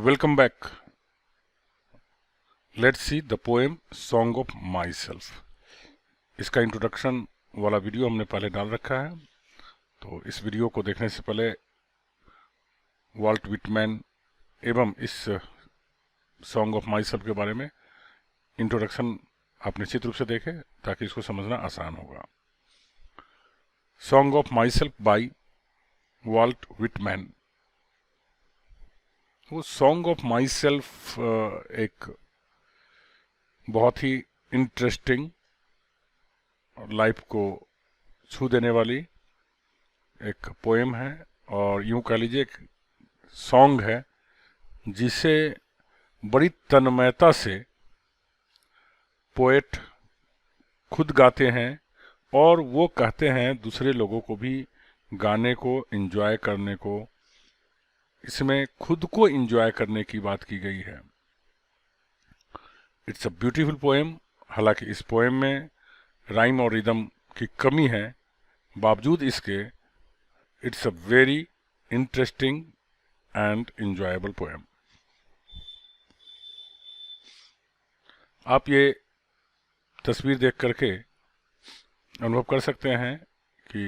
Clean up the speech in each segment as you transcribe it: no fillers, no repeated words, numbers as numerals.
Welcome back. Let's see the poem Song of Myself. इसका introduction वाला video हमने पहले डाल रखा है, तो इस वीडियो को देखने से पहले वाल्ट विटमैन एवं इस सॉन्ग ऑफ माई सेल्फ के बारे में इंट्रोडक्शन आप निश्चित रूप से देखें ताकि इसको समझना आसान होगा। Song of myself by Walt Whitman. वो सॉन्ग ऑफ माई सेल्फ एक बहुत ही इंटरेस्टिंग, लाइफ को छू देने वाली एक पोएम है, और यूं कह लीजिए एक सॉन्ग है जिसे बड़ी तन्मयता से पोएट खुद गाते हैं और वो कहते हैं दूसरे लोगों को भी गाने को एंजॉय करने को। इसमें खुद को एंजॉय करने की बात की गई है। It's a beautiful poem. हालांकि इस पोएम में राइम और रिदम की कमी है, बावजूद इसके it's a very interesting and enjoyable poem. आप ये तस्वीर देख करके अनुभव कर सकते हैं कि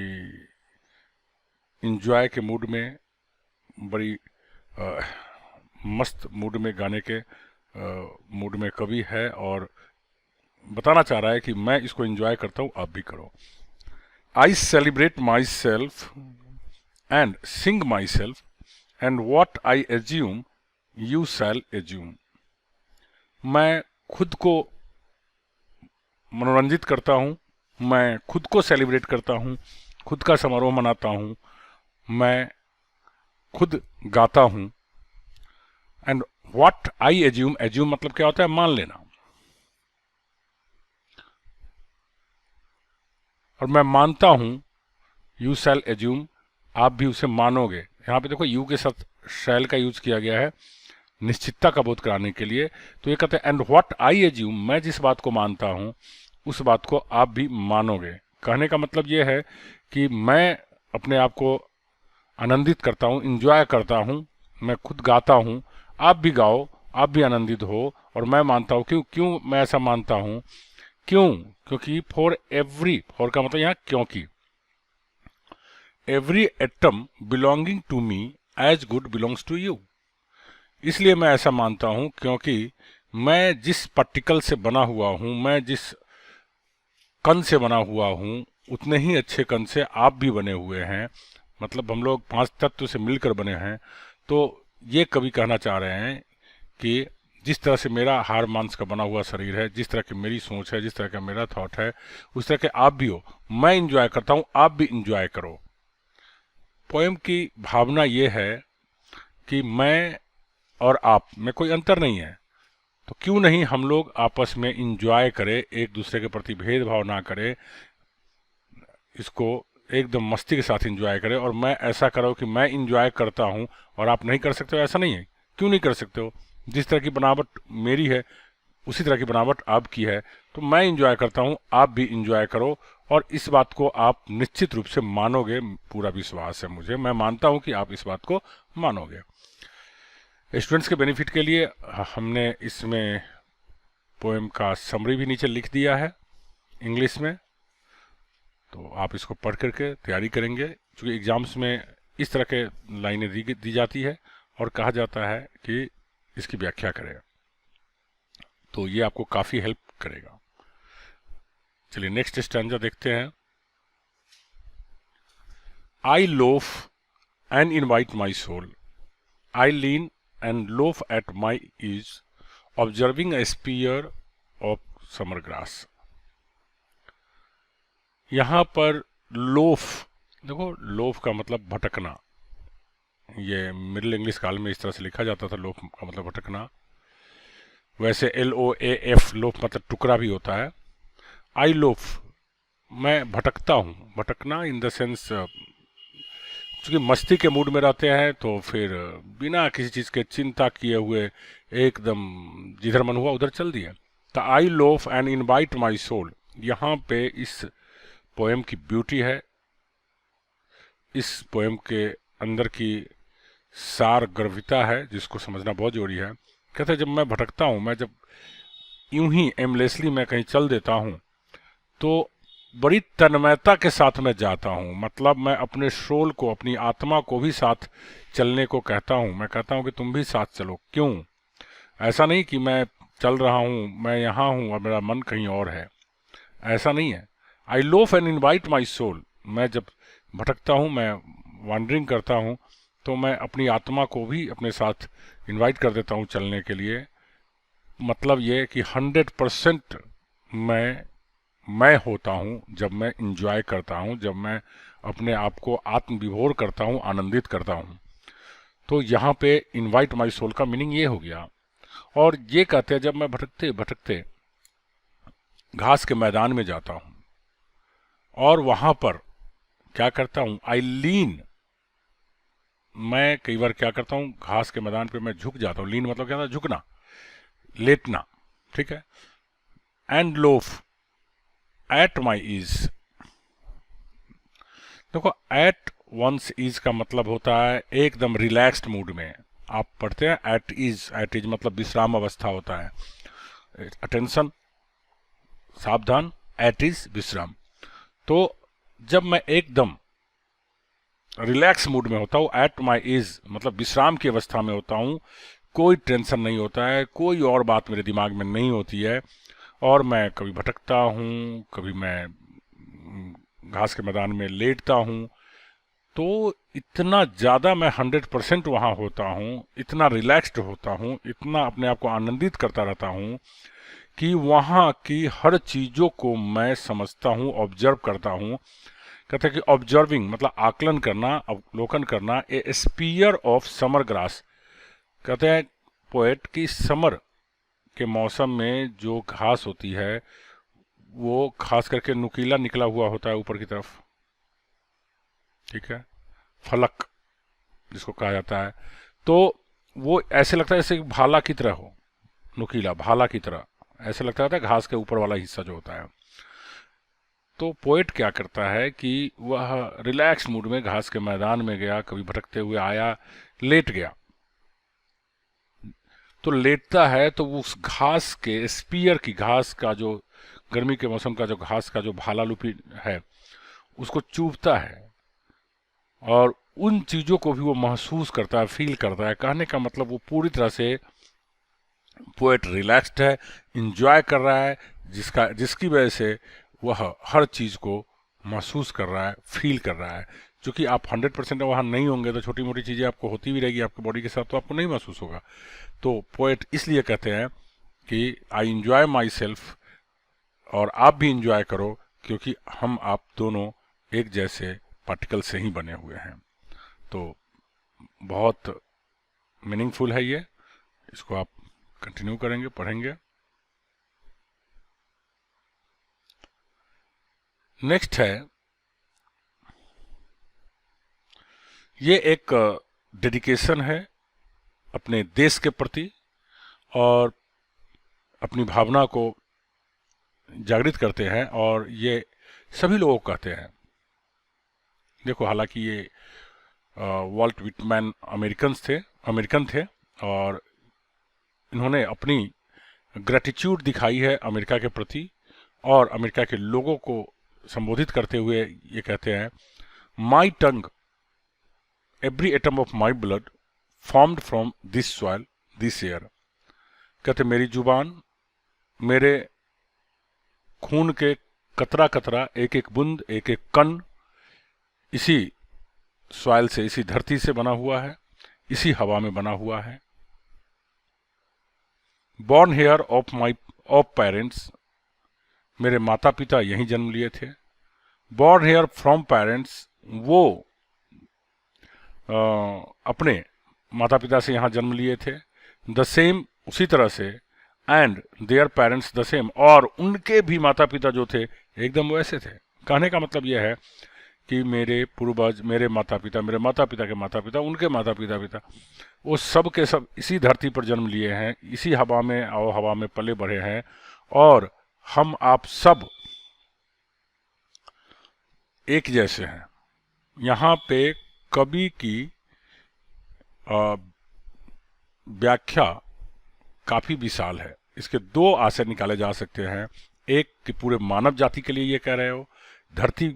एंजॉय के मूड में, बड़ी मस्त मूड में, गाने के मूड में कवि है और बताना चाह रहा है कि मैं इसको एंजॉय करता हूँ, आप भी करो। I celebrate my self and Singh my self and what I assume you shall assume. मैं खुद को मनोरंजित करता हूँ, मैं खुद को सेलिब्रेट करता हूँ, खुद का समारोह मनाता हूँ, मैं खुद गाता हूँ। And what I assume, assume मतलब क्या होता है? मान लेना। और मैं मानता हूँ, यू शैल एज्यूम, आप भी उसे मानोगे। यहाँ पे देखो यू के साथ शैल का यूज किया गया है निश्चितता का बोध कराने के लिए। तो ये कहते हैं एंड व्हाट आई एज्यूम, मैं जिस बात को मानता हूँ उस बात को आप भी मानोगे। कहने का मतलब ये है कि मैं अपने आप को आनंदित करता हूँ, इंजॉय करता हूँ, मैं खुद गाता हूँ, आप भी गाओ, आप भी आनंदित हो। और मैं मानता हूँ, क्यों मैं ऐसा मानता हूँ? क्योंकि फॉर एवरी, फॉर का मतलब यहाँ क्योंकि, every atom belonging to me as good belongs to you. इसलिए मैं ऐसा मानता हूँ क्योंकि मैं जिस पार्टिकल से बना हुआ हूँ, मैं जिस कण से बना हुआ हूँ, उतने ही अच्छे कण से आप भी बने हुए हैं। मतलब हम लोग 5 तत्व से मिलकर बने हैं। तो ये कवि कहना चाह रहे हैं कि जिस तरह से मेरा हाड़ मांस का बना हुआ शरीर है, जिस तरह की मेरी सोच है, जिस तरह का मेरा थॉट है, उस तरह के आप भी हो। मैं इंजॉय करता हूँ, आप भी इंजॉय करो। पोएम की भावना ये है कि मैं और आप में कोई अंतर नहीं है, तो क्यों नहीं हम लोग आपस में इंजॉय करें, एक दूसरे के प्रति भेदभाव ना करें, इसको एकदम मस्ती के साथ इंजॉय करें। और मैं ऐसा करो कि मैं इंजॉय करता हूं और आप नहीं कर सकते हो, ऐसा नहीं है। क्यों नहीं कर सकते हो? जिस तरह की बनावट मेरी है उसी तरह की बनावट आपकी है। तो मैं इंजॉय करता हूं, आप भी इंजॉय करो। और इस बात को आप निश्चित रूप से मानोगे, पूरा विश्वास है मुझे, मैं मानता हूं कि आप इस बात को मानोगे। स्टूडेंट्स के बेनिफिट के लिए हमने इसमें पोएम का समरी भी नीचे लिख दिया है इंग्लिश में, तो आप इसको पढ़ करके तैयारी करेंगे। क्योंकि एग्जाम्स में इस तरह के लाइनें दी जाती है और कहा जाता है कि इसकी व्याख्या करें, तो ये आपको काफ़ी हेल्प करेगा। चलिए नेक्स्ट स्टैंजा देखते हैं। I loaf and invite my soul, I lean and loaf at my ease, observing a spear of summer grass. यहाँ पर लोफ, देखो लोफ का मतलब भटकना, ये मिडिल इंग्लिश काल में इस तरह से लिखा जाता था, लोफ का मतलब भटकना। वैसे LOAF, लोफ मतलब टुकड़ा भी होता है। आई लोफ, मैं भटकता हूँ, भटकना इन द सेंस चूँकि मस्ती के मूड में रहते हैं तो फिर बिना किसी चीज़ के चिंता किए हुए एकदम जिधर मन हुआ उधर चल दिए। तो I loaf and invite my soul, यहाँ पे इस पोएम की ब्यूटी है, इस पोएम के अंदर की सार गर्भिता है जिसको समझना बहुत जरूरी है। कहते हैं जब मैं भटकता हूँ, मैं जब यूं ही एमलेसली मैं कहीं चल देता हूँ तो बड़ी तन्मयता के साथ मैं जाता हूँ, मतलब मैं अपने सोल को, अपनी आत्मा को भी साथ चलने को कहता हूँ। मैं कहता हूँ कि तुम भी साथ चलो। क्यों? ऐसा नहीं कि मैं चल रहा हूँ, मैं यहाँ हूँ और मेरा मन कहीं और है, ऐसा नहीं है। I loaf and invite my soul. मैं जब भटकता हूँ, मैं वॉन्डरिंग करता हूँ, तो मैं अपनी आत्मा को भी अपने साथ इनवाइट कर देता हूँ चलने के लिए। मतलब ये कि 100% मैं होता हूँ जब मैं इंजॉय करता हूँ, जब मैं अपने आप को आत्मविभोर करता हूँ, आनंदित करता हूँ। तो यहाँ पे इनवाइट माई सोल का मीनिंग ये हो गया। और ये कहते हैं जब मैं भटकते भटकते घास के मैदान में जाता हूँ और वहां पर क्या करता हूँ, आई लीन। मैं कई बार क्या करता हूँ, घास के मैदान पे मैं झुक जाता हूँ। लीन मतलब क्या था? झुकना, लेटना, ठीक है। And loaf at my is. देखो, एट वंस इज का मतलब होता है एकदम रिलैक्स्ड मूड में। आप पढ़ते हैं एट इज मतलब विश्राम अवस्था होता है। अटेंशन, सावधान, एट इज विश्राम। तो जब मैं एकदम रिलैक्स मूड में होता हूँ, एट माई इज मतलब विश्राम की अवस्था में होता हूँ, कोई टेंशन नहीं होता है, कोई और बात मेरे दिमाग में नहीं होती है, और मैं कभी भटकता हूँ, कभी मैं घास के मैदान में लेटता हूँ, तो इतना ज़्यादा मैं 100% वहाँ होता हूँ, इतना रिलैक्स्ड होता हूँ, इतना अपने आप को आनंदित करता रहता हूँ कि वहाँ की हर चीज़ों को मैं समझता हूँ, ऑब्जर्व करता हूँ। कहते हैं कि ऑब्जर्विंग मतलब आकलन करना, अवलोकन करना। ए स्पीयर ऑफ समर ग्रास। कहते हैं पोएट की समर के मौसम में जो घास होती है वो खास करके नुकीला निकला हुआ होता है ऊपर की तरफ, ठीक है, फलक जिसको कहा जाता है। तो वो ऐसे लगता है जैसे भाला की तरह हो, नुकीला भाला की तरह ऐसे लगता है घास के ऊपर वाला हिस्सा जो होता है। तो पोएट क्या करता है कि वह रिलैक्स मूड में घास के मैदान में गया, कभी भटकते हुए आया, लेट गया। तो लेटता है तो उस घास के स्पीयर की, घास का जो गर्मी के मौसम का जो घास का जो भाला लुपी है उसको चूभता है, और उन चीज़ों को भी वो महसूस करता है, फील करता है। कहने का मतलब वो पूरी तरह से पोएट रिलैक्स्ड है, इंजॉय कर रहा है, जिसकी वजह से वह हर चीज़ को महसूस कर रहा है, फील कर रहा है। क्योंकि आप 100% वहाँ नहीं होंगे तो छोटी मोटी चीज़ें आपको होती भी रहेगी आपके बॉडी के साथ, तो आपको नहीं महसूस होगा। तो पोएट इसलिए कहते हैं कि आई इंजॉय माई सेल्फ, और आप भी इंजॉय करो, क्योंकि हम आप दोनों एक जैसे पार्टिकल से ही बने हुए हैं। तो बहुत मीनिंगफुल है ये, इसको आप कंटिन्यू करेंगे, पढ़ेंगे। नेक्स्ट है, ये एक डेडिकेशन है अपने देश के प्रति, और अपनी भावना को जागृत करते हैं, और ये सभी लोगों को कहते हैं। देखो, हालांकि ये वॉल्ट विटमैन अमेरिकन थे, और इन्होंने अपनी ग्रेटिट्यूड दिखाई है अमेरिका के प्रति, और अमेरिका के लोगों को संबोधित करते हुए ये कहते हैं, my tongue every atom of my blood formed from this soil this air. कहते मेरी जुबान, मेरे खून के कतरा कतरा, एक एक बूंद, एक एक कण इसी सॉइल से, इसी धरती से बना हुआ है, इसी हवा में बना हुआ है। बॉर्न हेयर ऑफ पेरेंट्स, मेरे माता पिता यहीं जन्म लिए थे। बॉर्न हेयर फ्रॉम पेरेंट्स, वो अपने माता पिता से यहाँ जन्म लिए थे। द सेम, उसी तरह से। And their parents the same, और उनके भी माता पिता जो थे एकदम वैसे थे। कहने का मतलब यह है कि मेरे पूर्वज, मेरे माता पिता, मेरे माता पिता के माता पिता, उनके माता पिता, वो सब के सब इसी धरती पर जन्म लिए हैं, इसी हवा में और हवा में पले बढ़े हैं, और हम आप सब एक जैसे हैं। यहाँ पे कवि की व्याख्या काफी विशाल है। इसके दो आशय निकाले जा सकते हैं। एक कि पूरे मानव जाति के लिए ये कह रहे हो, धरती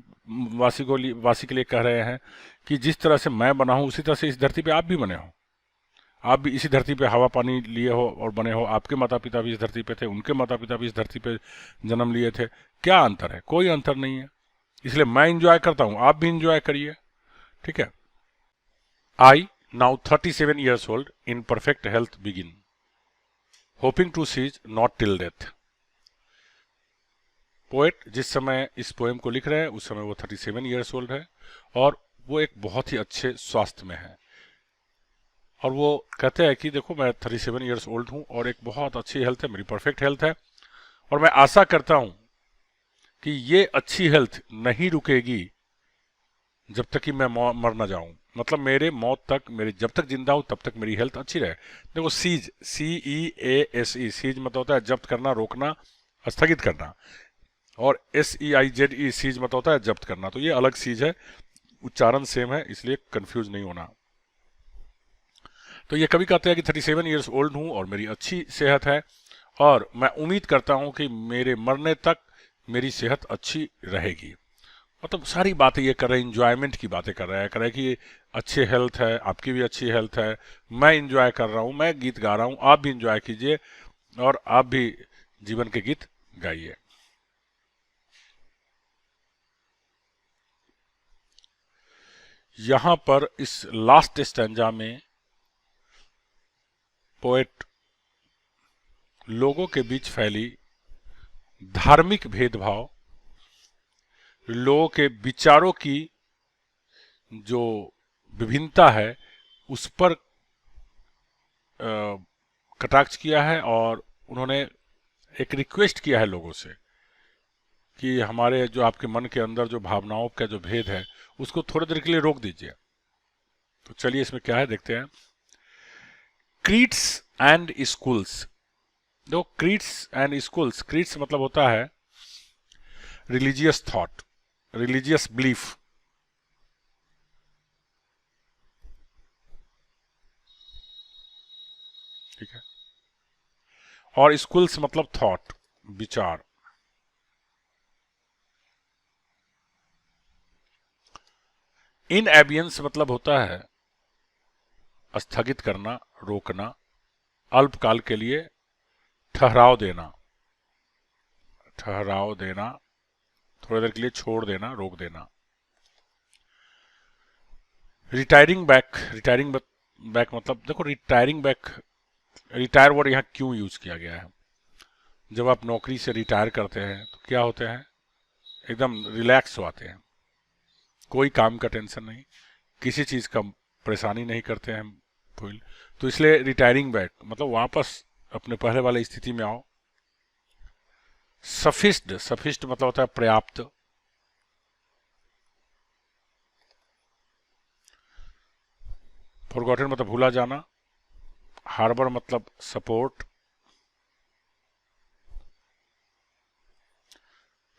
वासी के लिए कह रहे हैं कि जिस तरह से मैं बना हूं उसी तरह से इस धरती पे आप भी बने हो, आप भी इसी धरती पे हवा पानी लिए हो और बने हो, आपके माता पिता भी इस धरती पे थे, उनके माता पिता भी इस धरती पे जन्म लिए थे। क्या अंतर है? कोई अंतर नहीं है। इसलिए मैं इंजॉय करता हूं, आप भी इंजॉय करिए। ठीक है। I now 37 years old in perfect health begin hoping to seize not till death। Poet जिस समय इस पोएम को लिख रहे हैं उस समय वो 37 years old है और वो एक बहुत ही अच्छे स्वास्थ्य में है। और वो कहते हैं कि देखो मैं 37 years old हूं और एक बहुत अच्छी हेल्थ है, मेरी परफेक्ट हेल्थ है, और मैं आशा करता हूं कि ये अच्छी हेल्थ नहीं रुकेगी जब तक कि मैं मर ना जाऊं। मतलब मेरे मौत तक, मेरे जब तक जिंदा हूं तब तक मेरी हेल्थ अच्छी रहे। देखो सीज, CEASE, सीज मतलब होता है जब्त करना, रोकना, स्थगित करना, और SEIZE सीज मतलब होता है जब्त करना। तो ये अलग सीज है, उच्चारण सेम है, इसलिए कंफ्यूज नहीं होना। तो ये कवि कहते हैं कि 37 years old हूं और मेरी अच्छी सेहत है और मैं उम्मीद करता हूं कि मेरे मरने तक मेरी सेहत अच्छी रहेगी। मतलब सारी बातें ये कर रहे हैं, इंजॉयमेंट की बातें कर रहे हैं, कि अच्छी हेल्थ है, आपकी भी अच्छी हेल्थ है, मैं इंजॉय कर रहा हूं, मैं गीत गा रहा हूं, आप भी इंजॉय कीजिए और आप भी जीवन के गीत गाइए। यहां पर इस लास्ट स्टैंजा में पोएट लोगों के बीच फैली धार्मिक भेदभाव, लोगों के विचारों की जो विभिन्नता है उस पर कटाक्ष किया है और उन्होंने एक रिक्वेस्ट किया है लोगों से कि हमारे जो आपके मन के अंदर जो भावनाओं का जो भेद है उसको थोड़ी देर के लिए रोक दीजिए। तो चलिए इसमें क्या है देखते हैं। Creeds and schools. दो क्रीड्स एंड स्कूल्स, क्रीड्स मतलब होता है रिलीजियस थॉट, रिलीजियस बिलीफ। ठीक है। और स्कूल्स मतलब थॉट, विचार। इन एबियंस मतलब होता है स्थगित करना, रोकना, अल्पकाल के लिए ठहराव देना, ठहराव देना, थोड़ी देर के लिए छोड़ देना, रोक देना। रिटायरिंग बैक, रिटायरिंग बैक मतलब देखो रिटायरिंग बैक, रिटायर वर्ड यहाँ क्यों यूज किया गया है? जब आप नौकरी से रिटायर करते हैं तो क्या होते हैं? एकदम रिलैक्स हो आते हैं, कोई काम का टेंशन नहीं, किसी चीज का परेशानी नहीं करते हैं फील। तो इसलिए रिटायरिंग बैक मतलब वापस अपने पहले वाले स्थिति में आओ। सफिस्ड, सफिस्ड मतलब होता है पर्याप्त। फॉरगॉटन मतलब भूला जाना। हार्बर मतलब सपोर्ट।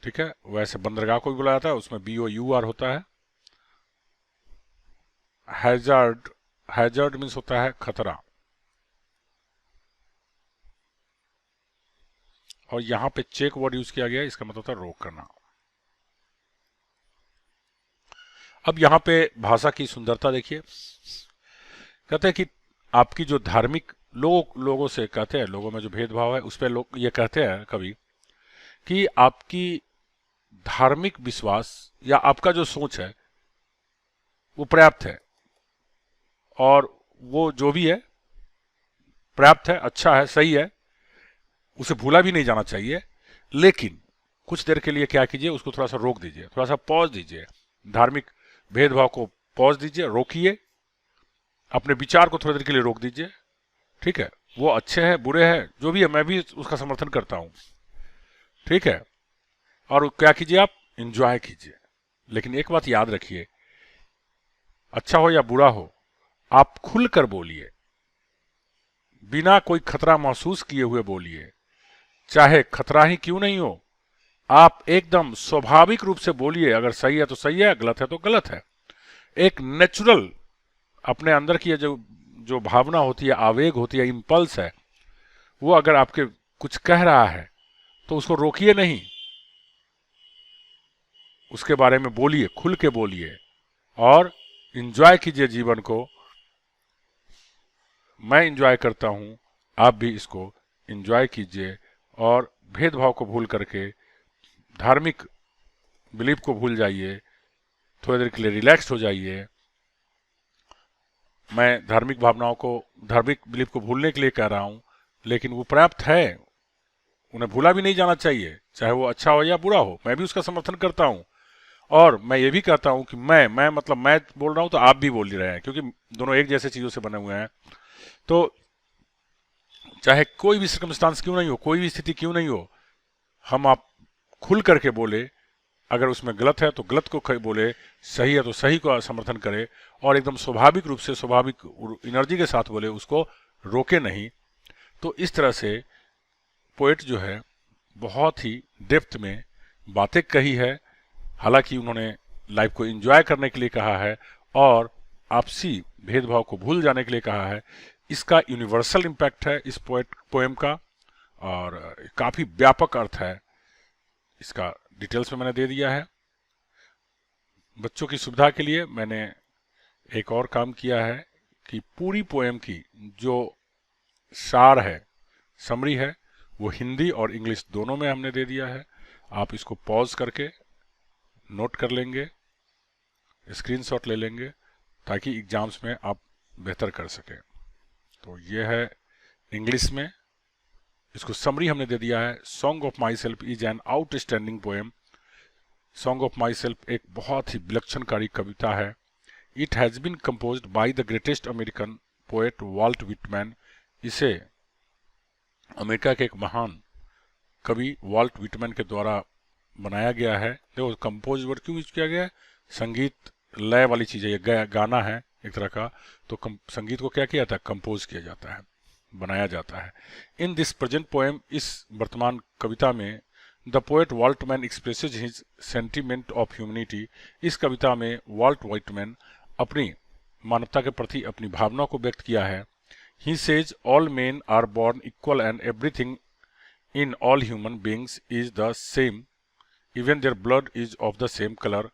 ठीक है। वैसे बंदरगाह को भी बुलाया जाता है, उसमें BOUR होता है। हैजर्ड, हैजर्ड मीन्स होता है खतरा। और यहां पे चेक वर्ड यूज किया गया है, इसका मतलब होता है रोक करना। अब यहां पे भाषा की सुंदरता देखिए। कहते हैं कि आपकी जो धार्मिक लोगों से कहते हैं, लोगों में जो भेदभाव है उस पर लोग ये कहते हैं कभी कि आपकी धार्मिक विश्वास या आपका जो सोच है वो पर्याप्त है और वो जो भी है पर्याप्त है, अच्छा है, सही है, उसे भूला भी नहीं जाना चाहिए। लेकिन कुछ देर के लिए क्या कीजिए, उसको थोड़ा सा रोक दीजिए, थोड़ा सा पॉज दीजिए, धार्मिक भेदभाव को पॉज दीजिए, रोकिए, अपने विचार को थोड़ी देर के लिए रोक दीजिए। ठीक है। वो अच्छे हैं, बुरे हैं, जो भी है, मैं भी उसका समर्थन करता हूं। ठीक है। और क्या कीजिए, आप एंजॉय कीजिए। लेकिन एक बात याद रखिए, अच्छा हो या बुरा हो, आप खुलकर बोलिए, बिना कोई खतरा महसूस किए हुए बोलिए। चाहे खतरा ही क्यों नहीं हो, आप एकदम स्वाभाविक रूप से बोलिए। अगर सही है तो सही है, गलत है तो गलत है। एक नेचुरल अपने अंदर की जो जो भावना होती है, आवेग होती है, इम्पल्स है, वो अगर आपके कुछ कह रहा है तो उसको रोकिए नहीं, उसके बारे में बोलिए, खुल के बोलिए और एंजॉय कीजिए जीवन को। मैं एंजॉय करता हूं, आप भी इसको एंजॉय कीजिए और भेदभाव को भूल करके धार्मिक बिलीफ को भूल जाइए, थोड़ी देर के लिए रिलैक्स हो जाइए। मैं धार्मिक भावनाओं को, धार्मिक बिलीफ को भूलने के लिए कह रहा हूं, लेकिन वो पर्याप्त है, उन्हें भूला भी नहीं जाना चाहिए, चाहे वो अच्छा हो या बुरा हो। मैं भी उसका समर्थन करता हूं और मैं ये भी कहता हूं कि मैं मतलब मैं बोल रहा हूं तो आप भी बोल ही रहे हैं, क्योंकि दोनों एक जैसे चीजों से बने हुए हैं। तो चाहे कोई भी सर्कमस्टांस क्यों नहीं हो, कोई भी स्थिति क्यों नहीं हो, हम आप खुल करके बोले, अगर उसमें गलत है तो गलत को बोले, सही है तो सही को समर्थन करे और एकदम स्वाभाविक रूप से, स्वाभाविक एनर्जी के साथ बोले, उसको रोके नहीं। तो इस तरह से पोएट जो है बहुत ही डेप्थ में बातें कही है। हालांकि उन्होंने लाइफ को एंजॉय करने के लिए कहा है और आपसी भेदभाव को भूल जाने के लिए कहा है। इसका यूनिवर्सल इम्पैक्ट है इस पोएम का और काफी व्यापक अर्थ है इसका। डिटेल्स में मैंने दे दिया है। बच्चों की सुविधा के लिए मैंने एक और काम किया है कि पूरी पोएम की जो सार है, समरी है, वो हिंदी और इंग्लिश दोनों में हमने दे दिया है। आप इसको पॉज करके नोट कर लेंगे, स्क्रीनशॉट ले लेंगे, ताकि एग्जाम्स में आप बेहतर कर सकें। तो ये है इंग्लिश में, इसको समरी हमने दे दिया है। Song of myself is an outstanding poem. Song of myself एक बहुत ही विलक्षणकारी कविता है। It has been composed by the greatest American poet Walt Whitman. इसे अमेरिका के एक महान कवि वाल्ट विटमैन के द्वारा बनाया गया है। देखो कंपोज वर्ड क्यों यूज किया गया है, संगीत लय वाली चीज़ है, ये गाना है एक तरह का, तो संगीत को क्या किया जाता है, कंपोज किया जाता है, बनाया जाता है। इन दिस प्रेजेंट पोएम, इस वर्तमान कविता में the poet Walt Whitman expresses his sentiment of humanity. इस कविता में वाल्ट वाइटमैन अपनी मानवता के प्रति अपनी भावना को व्यक्त किया है। He says all men are born equal and everything in all human beings is the same, even their blood is of the same colour.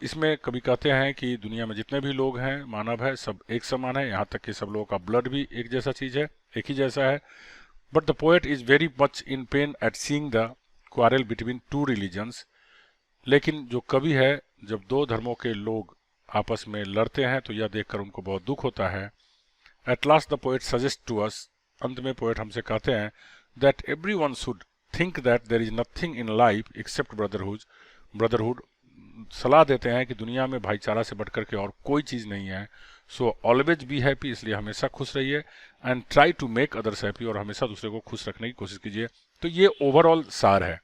इसमें कवि कहते हैं कि दुनिया में जितने भी लोग हैं, मानव है, सब एक समान है, यहाँ तक कि सब लोगों का ब्लड भी एक जैसा चीज़ है, एक ही जैसा है। But the poet is very much in pen eight seeing the quarrel between two religions. लेकिन जो कवि है, जब दो धर्मों के लोग आपस में लड़ते हैं तो यह देखकर उनको बहुत दुख होता है। At last the poet suggest to us, अंत में पोएट हमसे कहते हैं, that every one should think that there is nothing in life except brotherhood. सलाह देते हैं कि दुनिया में भाईचारा से बढ़कर के और कोई चीज़ नहीं है। सो ऑलवेज बी हैप्पी, इसलिए हमेशा खुश रहिए, and try to make others happy, और हमेशा दूसरे को खुश रखने की कोशिश कीजिए। तो ये ओवरऑल सार है,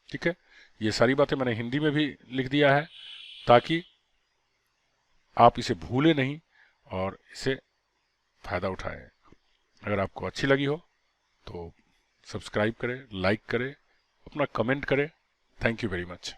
ठीक है। ये सारी बातें मैंने हिंदी में भी लिख दिया है ताकि आप इसे भूले नहीं और इसे फ़ायदा उठाएं। अगर आपको अच्छी लगी हो तो सब्सक्राइब करें, लाइक करें, अपना कमेंट करें। Thank you very much.